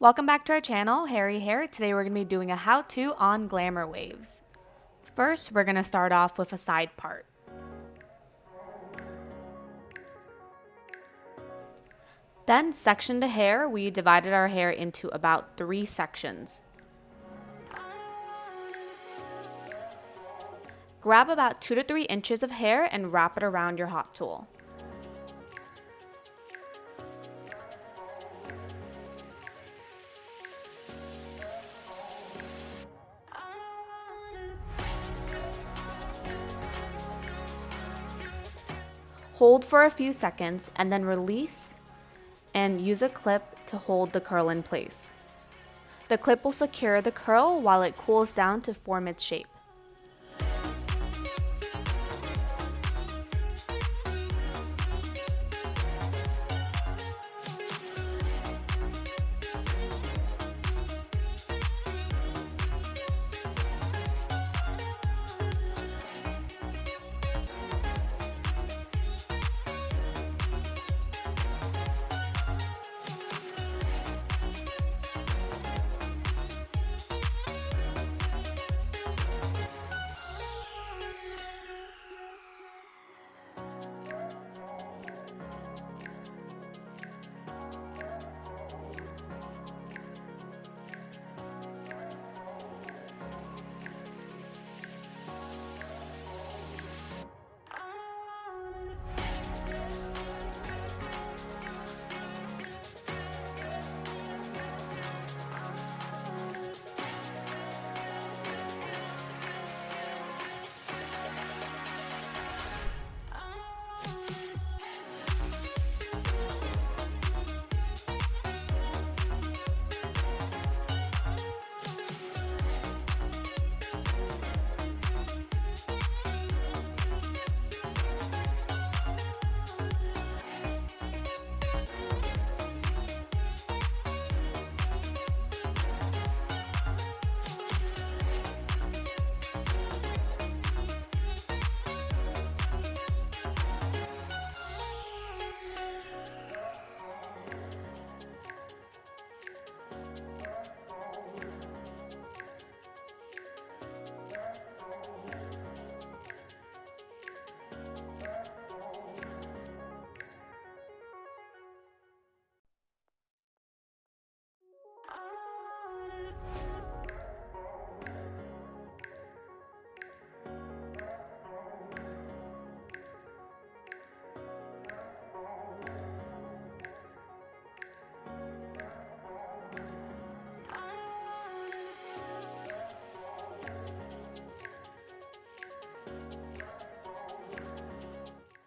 Welcome back to our channel, HYERI Hair. Today we're going to be doing a how-to on Glamour waves. First, we're going to start off with a side part. Then, section the hair, we divided our hair into about 3 sections. Grab about 2 to 3 inches of hair and wrap it around your hot tool. Hold for a few seconds and then release and use a clip to hold the curl in place. The clip will secure the curl while it cools down to form its shape.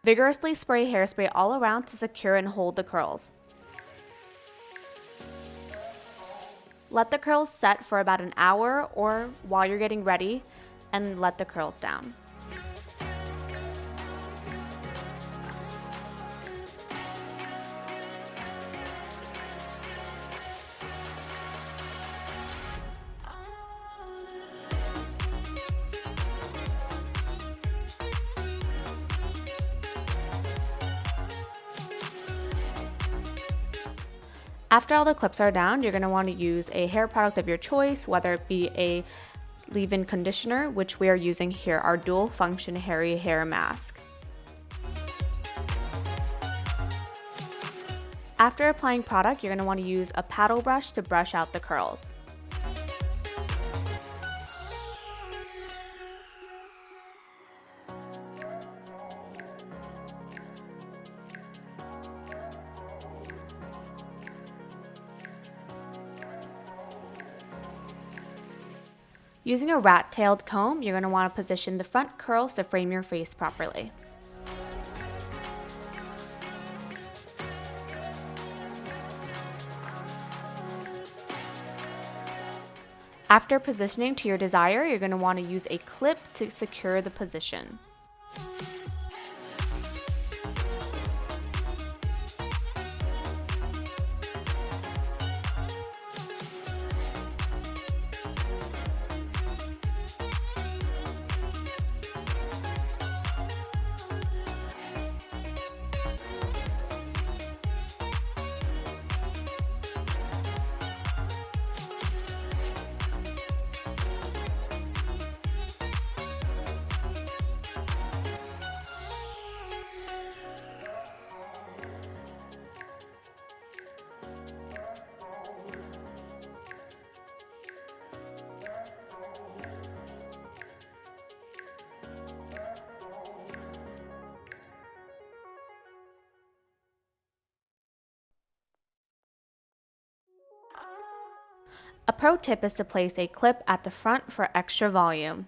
Vigorously spray hairspray all around to secure and hold the curls. Let the curls set for about an hour or while you're getting ready and let the curls down. After all the clips are down, you're going to want to use a hair product of your choice, whether it be a leave-in conditioner, which we are using here, our dual function HYERI hair mask. After applying product, you're going to want to use a paddle brush to brush out the curls. Using a rat-tailed comb, you're going to want to position the front curls to frame your face properly. After positioning to your desire, you're going to want to use a clip to secure the position. A pro tip is to place a clip at the front for extra volume.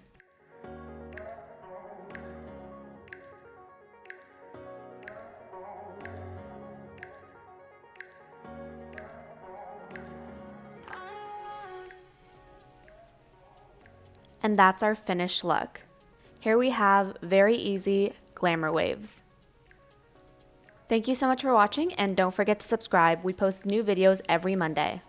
And that's our finished look. Here we have very easy glamour waves. Thank you so much for watching, and don't forget to subscribe. We post new videos every Monday.